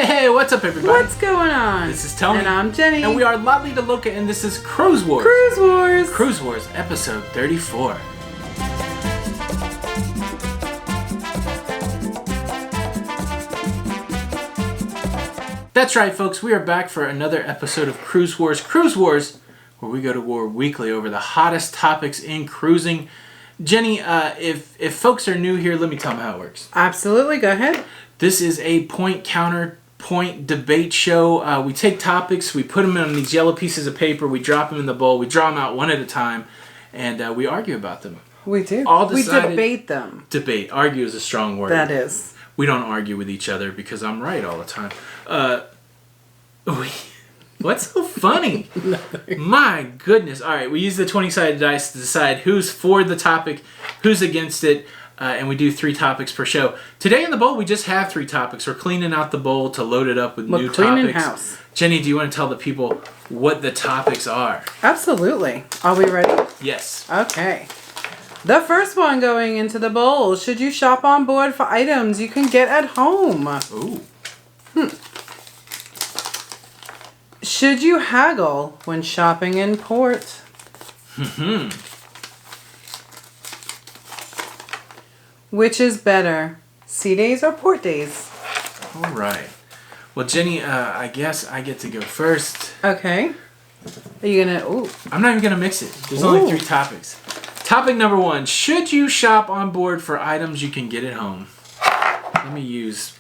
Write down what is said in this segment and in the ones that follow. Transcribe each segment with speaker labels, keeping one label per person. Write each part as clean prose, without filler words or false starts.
Speaker 1: Hey, what's up, everybody?
Speaker 2: What's going on?
Speaker 1: This is Tony.
Speaker 2: And I'm Jenny.
Speaker 1: And we are Lido Loca, and this is Cruise Wars.
Speaker 2: Cruise Wars.
Speaker 1: Cruise Wars, episode 34. That's right, folks. We are back for another episode of Cruise Wars. Cruise Wars, where we go to war weekly over the hottest topics in cruising. Jenny, if folks are new here, let me tell them how it works.
Speaker 2: Absolutely. Go ahead.
Speaker 1: This is a point-counterpoint debate show. We take topics, we put them on these yellow pieces of paper, we drop them in the bowl, we draw them out one at a time, and we argue about them.
Speaker 2: We do.
Speaker 1: We
Speaker 2: debate them.
Speaker 1: Debate. Argue is a strong word.
Speaker 2: That is.
Speaker 1: We don't argue with each other because I'm right all the time. What's so funny?
Speaker 2: Nothing.
Speaker 1: My goodness. All right, we use the 20-sided dice to decide who's for the topic, who's against it, and we do 3 topics per show. Today in the bowl, we just have 3 topics. We're cleaning out the bowl to load it up with new
Speaker 2: cleaning
Speaker 1: topics.
Speaker 2: House.
Speaker 1: Jenny, do you want to tell the people what the topics are?
Speaker 2: Absolutely. Are we ready?
Speaker 1: Yes.
Speaker 2: Okay. The first one going into the bowl. Should you shop on board for items you can get at home?
Speaker 1: Ooh.
Speaker 2: Should you haggle when shopping in port? Which is better, sea days or port days?
Speaker 1: All right. Well, Jenny, I guess I get to go first.
Speaker 2: Okay. Are you gonna? Ooh.
Speaker 1: I'm not even gonna mix it. There's only 3 topics. Topic number 1: should you shop on board for items you can get at home? Let me use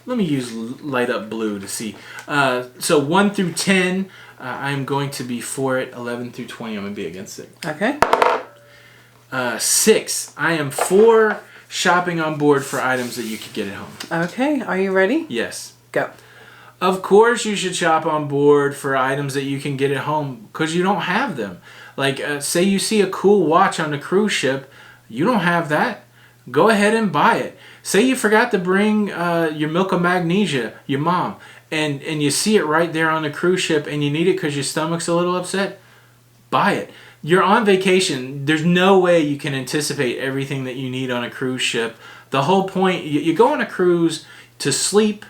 Speaker 1: light up blue to see. So 1 through 10, I'm going to be for it. 11 through 20, I'm gonna be against it.
Speaker 2: Okay.
Speaker 1: 6, I am for shopping on board for items that you could get at home.
Speaker 2: Okay. Are you ready?
Speaker 1: Yes.
Speaker 2: Go.
Speaker 1: Of course you should shop on board for items that you can get at home because you don't have them. Like, say you see a cool watch on a cruise ship, you don't have that. Go ahead and buy it. Say you forgot to bring your milk of magnesia, your mom, and you see it right there on the cruise ship and you need it because your stomach's a little upset, buy it. You're on vacation. There's no way you can anticipate everything that you need on a cruise ship. The whole point, you go on a cruise to sleep,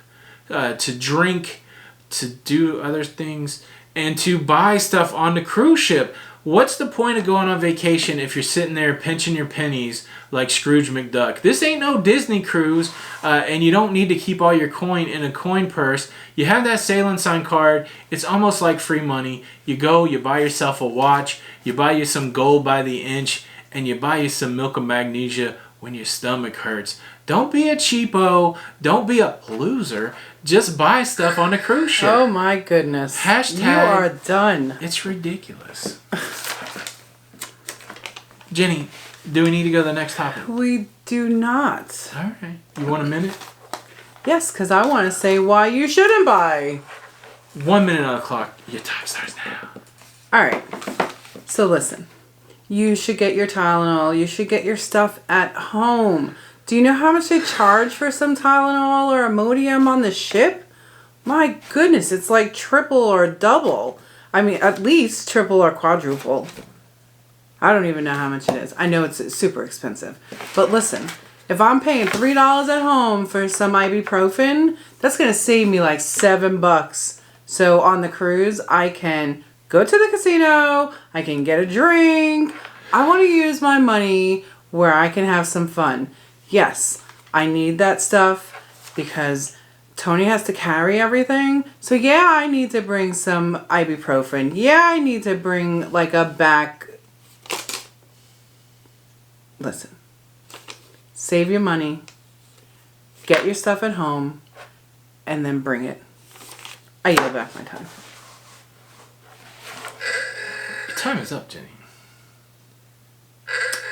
Speaker 1: to drink, to do other things, and to buy stuff on the cruise ship. What's the point of going on vacation if you're sitting there pinching your pennies like Scrooge McDuck? This ain't no Disney cruise, and you don't need to keep all your coin in a coin purse. You have that sailing sign card. It's almost like free money. You go, you buy yourself a watch, you buy you some gold by the inch, and you buy you some milk of magnesia when your stomach hurts. Don't be a cheapo. Don't be a loser. Just buy stuff on a cruise ship.
Speaker 2: Oh my goodness.
Speaker 1: Hashtag.
Speaker 2: You are done.
Speaker 1: It's ridiculous. Jenny, do we need to go to the next topic?
Speaker 2: We do not.
Speaker 1: All right. You want a minute?
Speaker 2: Yes, because I want to say why you shouldn't buy.
Speaker 1: 1 minute on the clock. Your time starts now.
Speaker 2: All right. So listen. You should get your Tylenol. You should get your stuff at home. Do you know how much they charge for some Tylenol or Imodium on the ship? My goodness, it's like triple or double. I mean, at least triple or quadruple. I don't even know how much it is. I know it's super expensive. But listen, if I'm paying $3 at home for some ibuprofen, that's going to save me like $7. So on the cruise, I can go to the casino, I can get a drink. I want to use my money where I can have some fun. Yes, I need that stuff because Tony has to carry everything. So yeah, I need to bring some ibuprofen. Yeah, I need to bring like a back. Listen, save your money, get your stuff at home, and then bring it. I yield back my time.
Speaker 1: Your time is up, Jenny.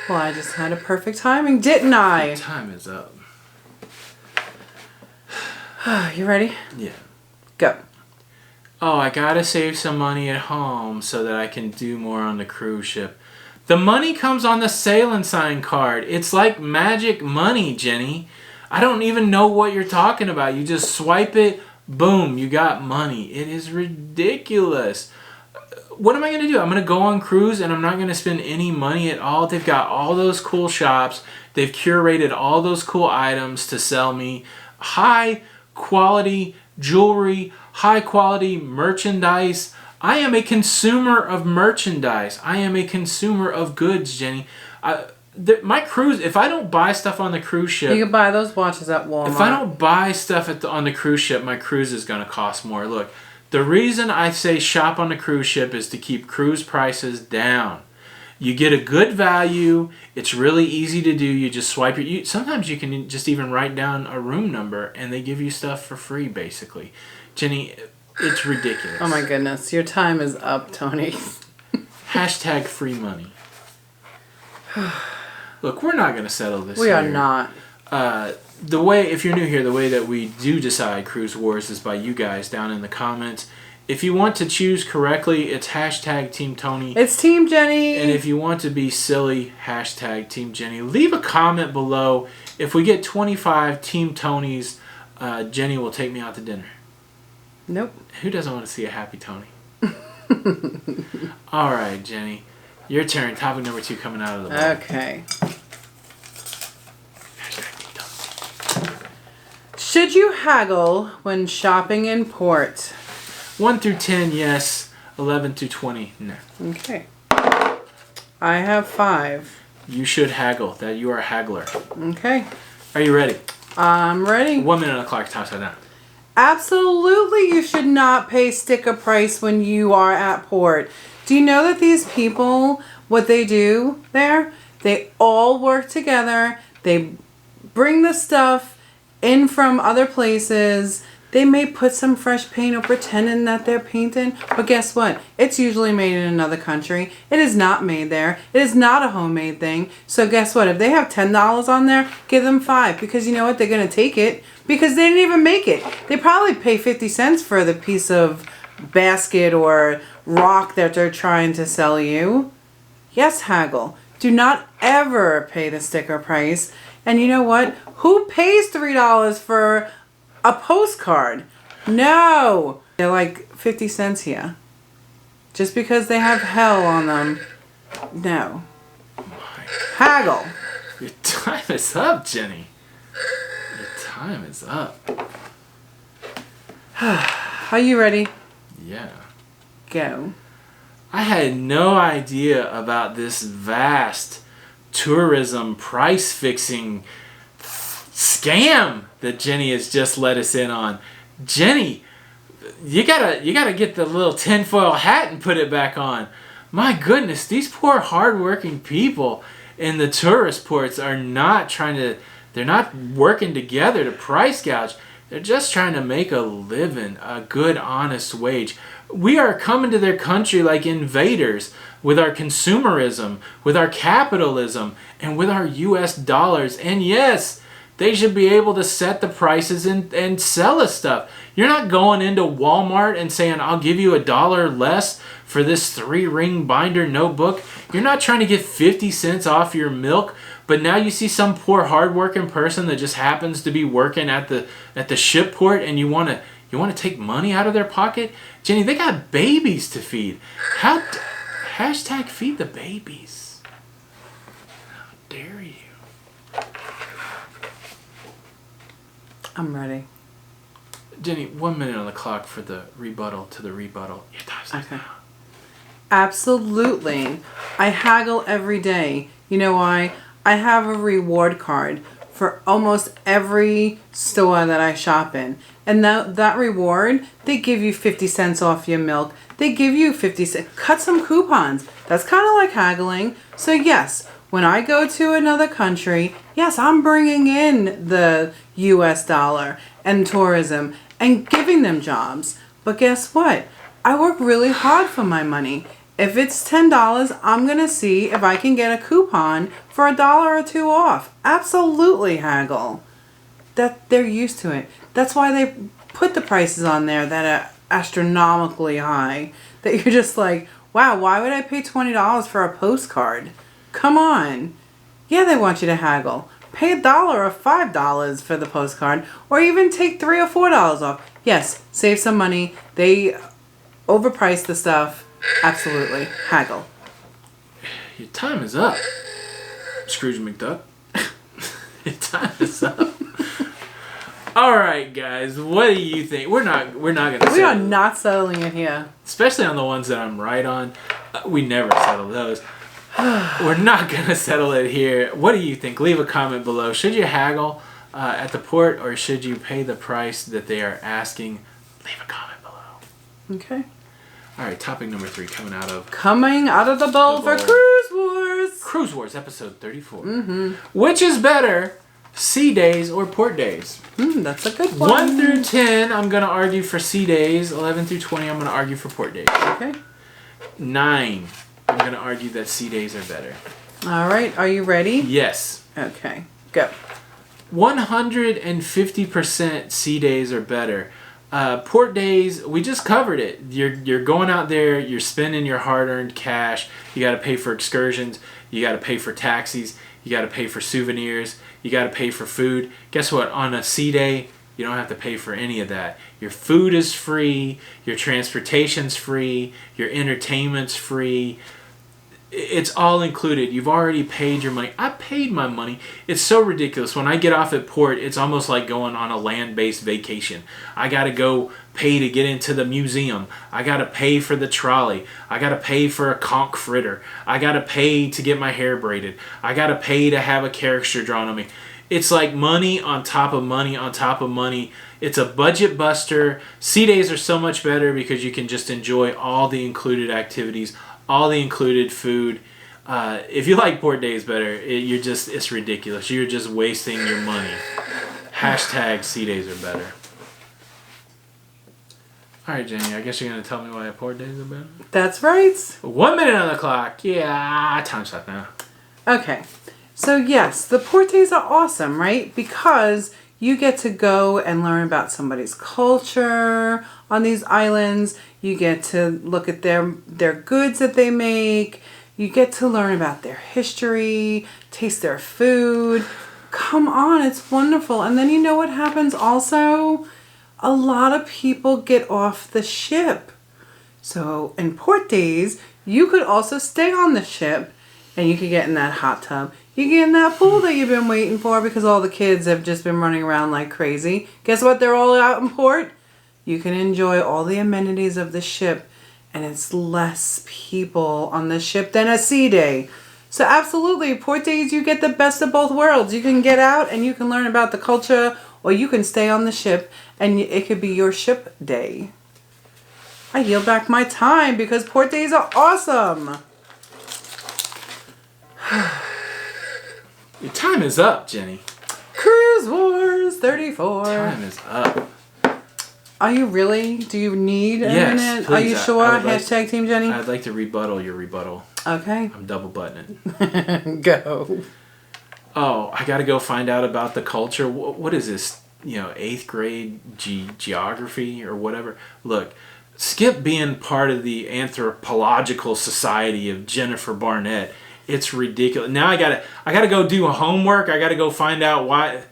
Speaker 2: Well, I just had a perfect timing, didn't I?
Speaker 1: Your time is up.
Speaker 2: You ready?
Speaker 1: Yeah.
Speaker 2: Go.
Speaker 1: Oh, I gotta save some money at home so that I can do more on the cruise ship. The money comes on the sailing sign card. It's like magic money, Jenny. I don't even know what you're talking about. You just swipe it, boom, you got money. It is ridiculous. What am I going to do? I'm going to go on cruise and I'm not going to spend any money at all. They've got all those cool shops. They've curated all those cool items to sell me high quality jewelry, high quality merchandise. I am a consumer of merchandise. I am a consumer of goods, Jenny. My cruise, if I don't buy stuff on the cruise ship...
Speaker 2: You can buy those watches at Walmart.
Speaker 1: If I don't buy stuff on the cruise ship, my cruise is going to cost more. Look, the reason I say shop on the cruise ship is to keep cruise prices down. You get a good value. It's really easy to do. You just swipe your... Sometimes you can just even write down a room number and they give you stuff for free, basically. Jenny, it's ridiculous.
Speaker 2: Oh my goodness. Your time is up, Tony.
Speaker 1: Hashtag free money. Look, we're not going to settle this
Speaker 2: We
Speaker 1: here.
Speaker 2: are not.
Speaker 1: The way, if you're new here, the way that we do decide Cruise Wars is by you guys down in the comments. If you want to choose correctly, it's hashtag Team Tony.
Speaker 2: It's Team Jenny.
Speaker 1: And if you want to be silly, hashtag Team Jenny. Leave a comment below. If we get 25 Team Tonys, Jenny will take me out to dinner.
Speaker 2: Nope.
Speaker 1: Who doesn't want to see a happy Tony? All right, Jenny. Your turn. Topic number 2 coming out of the book.
Speaker 2: Okay. Should you haggle when shopping in port?
Speaker 1: 1 through 10, yes. 11 through 20, no.
Speaker 2: Okay. I have 5.
Speaker 1: You should haggle. That you are a haggler.
Speaker 2: Okay.
Speaker 1: Are you ready?
Speaker 2: I'm ready.
Speaker 1: 1 minute on the clock. Toss that down.
Speaker 2: Absolutely, you should not pay sticker price when you are at port. Do you know that these people, what they do there? They all work together. They bring the stuff in from other places. They may put some fresh paint or pretending that they're painting. But guess what? It's usually made in another country. It is not made there. It is not a homemade thing. So guess what? If they have $10 on there, give them 5. Because you know what? They're going to take it. Because they didn't even make it. They probably pay 50 cents for the piece of basket or rock that they're trying to sell you. Yes, haggle. Do not ever pay the sticker price. And you know what? Who pays $3 for a postcard? No. They're like 50 cents here. Just because they have hell on them. No. Haggle.
Speaker 1: Your time is up, Jenny. Your time is up.
Speaker 2: Are you ready?
Speaker 1: Yeah.
Speaker 2: Go.
Speaker 1: I had no idea about this vast tourism price fixing scam that Jenny has just let us in on. Jenny, you gotta get the little tinfoil hat and put it back on. My goodness, these poor hardworking people in the tourist ports are not they're not working together to price gouge. They're just trying to make a living, a good, honest wage. We are coming to their country like invaders with our consumerism, with our capitalism, and with our U.S. dollars. And yes, they should be able to set the prices and sell us stuff. You're not going into Walmart and saying, I'll give you $1 less for this 3-ring binder notebook. You're not trying to get 50 cents off your milk. But now you see some poor hardworking person that just happens to be working at the ship port, and you want to take money out of their pocket? Jenny, they got babies to feed. Hashtag feed the babies. How dare you?
Speaker 2: I'm ready.
Speaker 1: Jenny, 1 minute on the clock for the rebuttal to the rebuttal. Your time's up
Speaker 2: Okay.
Speaker 1: now.
Speaker 2: Absolutely. I haggle every day. You know why? I have a reward card for almost every store that I shop in. And that reward, they give you 50 cents off your milk. They give you 50 cents. Cut some coupons. That's kind of like haggling. So yes, when I go to another country, yes, I'm bringing in the US dollar and tourism and giving them jobs. But guess what? I work really hard for my money. If it's $10, I'm going to see if I can get a coupon for $1 or $2 off. Absolutely haggle. That they're used to it. That's why they put the prices on there that are astronomically high. That you're just like, wow, why would I pay $20 for a postcard? Come on. Yeah, they want you to haggle. Pay $1 or $5 for the postcard, or even take $3 or $4 off. Yes, save some money. They overprice the stuff. Absolutely. Haggle.
Speaker 1: Your time is up, Scrooge McDuck. Your time is up. All right, guys. What do you think? We're not gonna.
Speaker 2: We are not settling it here.
Speaker 1: Especially on the ones that I'm right on. We never settle those. We're not gonna settle it here. What do you think? Leave a comment below. Should you haggle at the port, or should you pay the price that they are asking? Leave a comment below.
Speaker 2: Okay.
Speaker 1: All right. Topic number 3 coming out of
Speaker 2: the bowl for Cruise Wars.
Speaker 1: Cruise Wars episode 34. Mm-hmm. Which is better, sea days or port days?
Speaker 2: That's a good one.
Speaker 1: 1 through 10, I'm going to argue for sea days. 11 through 20, I'm going to argue for port days.
Speaker 2: Okay.
Speaker 1: 9, I'm going to argue that sea days are better.
Speaker 2: All right. Are you ready?
Speaker 1: Yes.
Speaker 2: Okay. Go.
Speaker 1: 150% sea days are better. Port days, we just covered it. You're going out there, you're spending your hard-earned cash. You got to pay for excursions. You got to pay for taxis. You got to pay for souvenirs. You got to pay for food. Guess what? On a sea day, you don't have to pay for any of that. Your food is free. Your transportation's free. Your entertainment's free. It's all included. You've already paid your money. I paid my money. It's so ridiculous. When I get off at port, it's almost like going on a land-based vacation. I got to go pay to get into the museum. I got to pay for the trolley. I got to pay for a conch fritter. I got to pay to get my hair braided. I got to pay to have a caricature drawn on me. It's like money on top of money on top of money. It's a budget buster. Sea days are so much better because you can just enjoy all the included activities, all the included food. If you like port days better, it's ridiculous. You're just wasting your money. Hashtag sea days are better. All right, Jenny, I guess you're going to tell me why port days are better?
Speaker 2: That's right.
Speaker 1: 1 minute on the clock. Yeah, time's up now.
Speaker 2: Okay. So yes, the port days are awesome, right? Because you get to go and learn about somebody's culture on these islands. You get to look at their goods that they make. You get to learn about their history, taste their food. Come on, it's wonderful. And then you know what happens also? A lot of people get off the ship. So in port days, you could also stay on the ship and you could get in that hot tub. You get in that pool that you've been waiting for because all the kids have just been running around like crazy. Guess what? They're all out in port. You can enjoy all the amenities of the ship, and it's less people on the ship than a sea day. So absolutely, port days, you get the best of both worlds. You can get out and you can learn about the culture, or you can stay on the ship and it could be your ship day. I yield back my time because port days are awesome.
Speaker 1: Your time is up, Jenny.
Speaker 2: Cruise Wars 34.
Speaker 1: Time is up.
Speaker 2: Are you really? Do you need a
Speaker 1: Yes,
Speaker 2: minute?
Speaker 1: please.
Speaker 2: Are you sure?
Speaker 1: Like,
Speaker 2: Hashtag Team Jenny?
Speaker 1: I'd like to rebuttal your rebuttal.
Speaker 2: Okay.
Speaker 1: I'm double buttoning it.
Speaker 2: Go.
Speaker 1: Oh, I got to go find out about the culture. What is this? 8th grade geography or whatever. Look, skip being part of the anthropological society of Jennifer Barnett. It's ridiculous. Now I gotta go do homework. I gotta go find out why.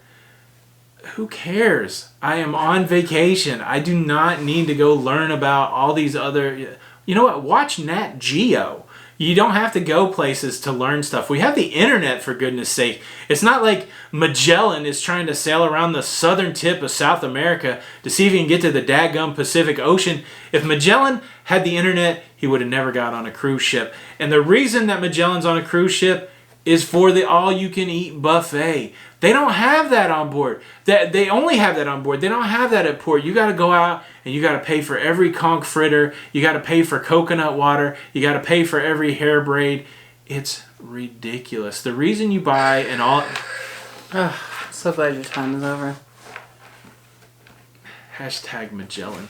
Speaker 1: Who cares? I am on vacation. I do not need to go learn about all these other. You know what? Watch Nat Geo. You don't have to go places to learn stuff. We have the internet, for goodness sake. It's not like Magellan is trying to sail around the southern tip of South America to see if he can get to the daggum Pacific Ocean. If Magellan had the internet, he would have never got on a cruise ship. And the reason that Magellan's on a cruise ship is for the all-you-can-eat buffet. They don't have that on board. They only have that on board. They don't have that at port. You got to go out and you got to pay for every conch fritter. You got to pay for coconut water. You got to pay for every hair braid. It's ridiculous. The reason you buy an all...
Speaker 2: So glad your time is over.
Speaker 1: Hashtag Magellan.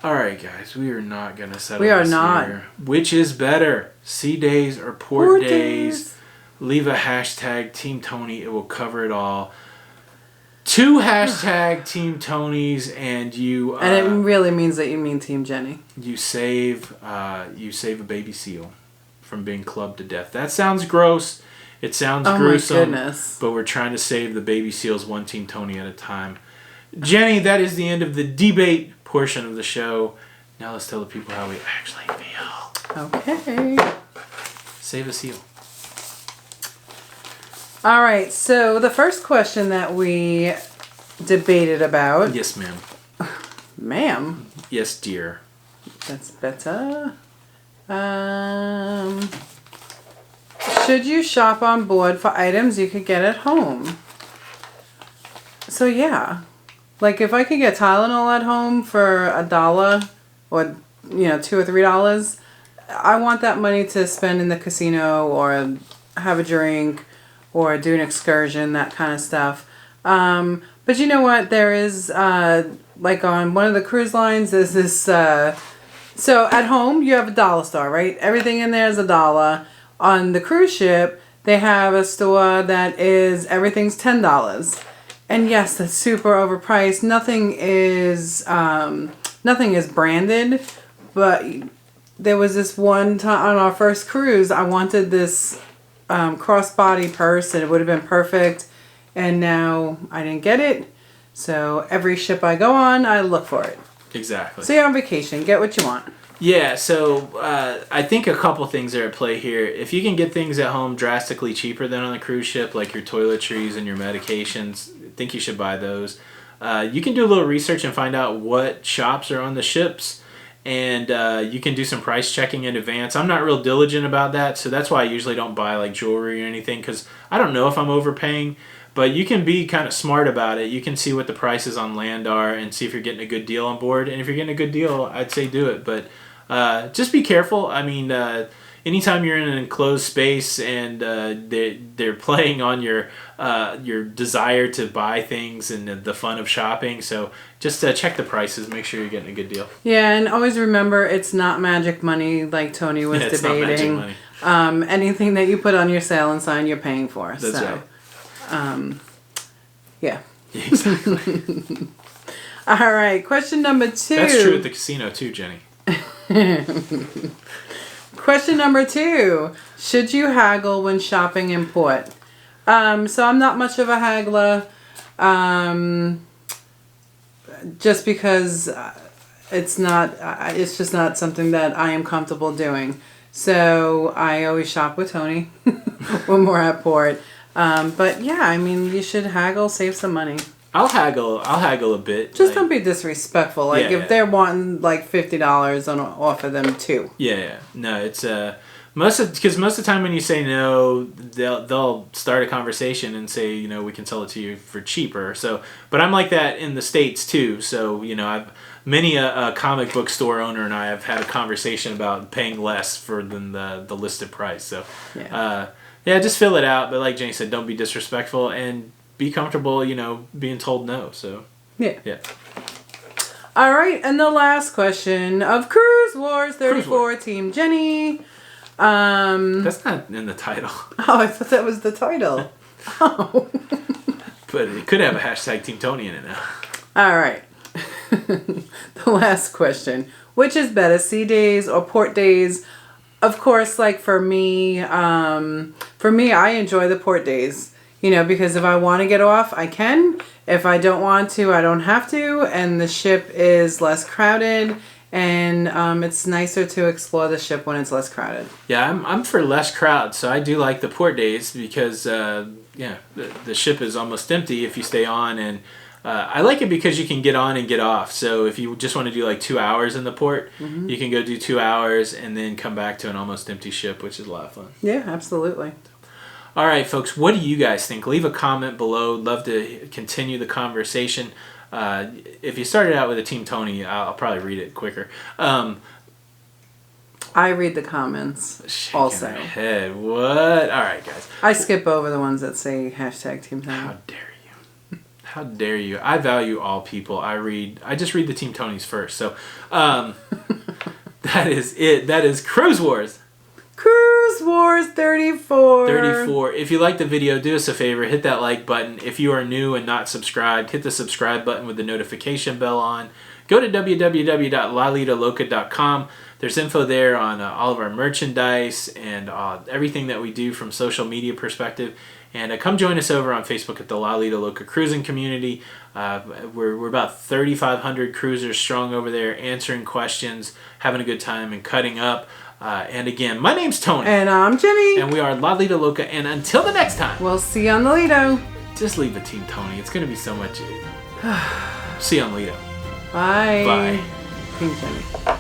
Speaker 1: All right, guys. We are not going to settle
Speaker 2: We are
Speaker 1: this
Speaker 2: not.
Speaker 1: here. Which is better? Sea days or port days? Leave a hashtag Team Tony. It will cover it all. 2 hashtag Team Tonys, and you.
Speaker 2: And it really means that you mean Team Jenny.
Speaker 1: You save a baby seal from being clubbed to death. That sounds gross. It sounds gruesome.
Speaker 2: My goodness.
Speaker 1: But we're trying to save the baby seals one Team Tony at a time. Jenny, that is the end of the debate portion of the show. Now let's tell the people how we actually feel.
Speaker 2: Okay.
Speaker 1: Save a seal.
Speaker 2: All right, so the first question that we debated about.
Speaker 1: Yes, ma'am.
Speaker 2: Ma'am?
Speaker 1: Yes, dear.
Speaker 2: That's better. Should you shop on board for items you could get at home? So yeah. Like if I could get Tylenol at home for $1 or $2 or $3, I want that money to spend in the casino or have a drink or do an excursion, that kind of stuff. But you know what? There is, like on one of the cruise lines, there's this, so at home you have a dollar store, right? Everything in there is $1. On the cruise ship, they have a store that is, everything's $10. And yes, that's super overpriced. Nothing is branded, but there was this one time on our first cruise, I wanted this crossbody purse and it would have been perfect. And now I didn't get it. So every ship I go on, I look for it.
Speaker 1: Exactly.
Speaker 2: So you're on vacation. Get what you want.
Speaker 1: Yeah, so I think a couple things are at play here. If you can get things at home drastically cheaper than on the cruise ship, like your toiletries and your medications, I think you should buy those. You can do a little research and find out what shops are on the ships, and you can do some price checking in advance. I'm not real diligent about that, so that's why I usually don't buy like jewelry or anything, because I don't know if I'm overpaying. But you can be kind of smart about it. You can see what the prices on land are and see if you're getting a good deal on board. And if you're getting a good deal, I'd say do it. But just be careful. I mean, anytime you're in an enclosed space and they're playing on your desire to buy things and the fun of shopping. So just check the prices. Make sure you're getting a good deal.
Speaker 2: Yeah, and always remember it's not magic money like Tony was debating.
Speaker 1: It's not magic money.
Speaker 2: Anything that you put on your sailing sign, you're paying for.
Speaker 1: That's right.
Speaker 2: Yeah.
Speaker 1: Exactly.
Speaker 2: All right. Question number 2.
Speaker 1: That's true at the casino too, Jenny.
Speaker 2: Question number 2. Should you haggle when shopping in port? So I'm not much of a haggler. Just because it's just not something that I am comfortable doing. So I always shop with Tony when we're at port. But yeah, I mean, you should haggle, save some money.
Speaker 1: I'll haggle a bit.
Speaker 2: Just don't be disrespectful. Like if they're wanting like $50, I'll offer them $2.
Speaker 1: Yeah. No, it's most of the time when you say no, they'll start a conversation and say, we can sell it to you for cheaper. So, but I'm like that in the States too. So, I've many a comic book store owner and I have had a conversation about paying less than the listed price. So, yeah, just fill it out. But like Jenny said, don't be disrespectful and be comfortable, being told no. So, yeah.
Speaker 2: All right. And the last question of Cruise Wars 34, Team Jenny.
Speaker 1: That's not in the title.
Speaker 2: Oh, I thought that was the title. Oh.
Speaker 1: But it could have a hashtag Team Tony in it now.
Speaker 2: All right. The last question. Which is better, sea days or port days? Of course, like for me, I enjoy the port days, because if I want to get off, I can. If I don't want to, I don't have to. And the ship is less crowded and it's nicer to explore the ship when it's less crowded.
Speaker 1: Yeah, I'm for less crowd. So I do like the port days because, the ship is almost empty if you stay on. And I like it because you can get on and get off. So if you just want to do like 2 hours in the port, you can go do 2 hours and then come back to an almost empty ship, which is a lot of fun.
Speaker 2: Yeah, absolutely.
Speaker 1: All right, folks, what do you guys think? Leave a comment below. Love to continue the conversation. If you started out with a Team Tony, I'll probably read it quicker.
Speaker 2: I read the comments also.
Speaker 1: Shaking my head. What? All right, guys.
Speaker 2: I skip over the ones that say hashtag Team Tony.
Speaker 1: How dare you? How dare you? I value all people. I just read the Team Tonys first. So, that is it. That is Cruise Wars.
Speaker 2: Cruise Wars 34.
Speaker 1: 34. If you like the video, do us a favor. Hit that like button. If you are new and not subscribed, hit the subscribe button with the notification bell on. Go to www.lidoloca.com. There's info there on all of our merchandise and everything that we do from social media perspective. And come join us over on Facebook at the Lido Loca Cruising Community. We're about 3,500 cruisers strong over there, answering questions, having a good time, and cutting up. And again, my name's Tony.
Speaker 2: And I'm Jenny.
Speaker 1: And we are Lido Loca. And until the next time,
Speaker 2: we'll see you on the Lido.
Speaker 1: Just leave a Team Tony. It's going to be so much See you on Lido.
Speaker 2: Bye.
Speaker 1: Bye.
Speaker 2: Pink Jenny.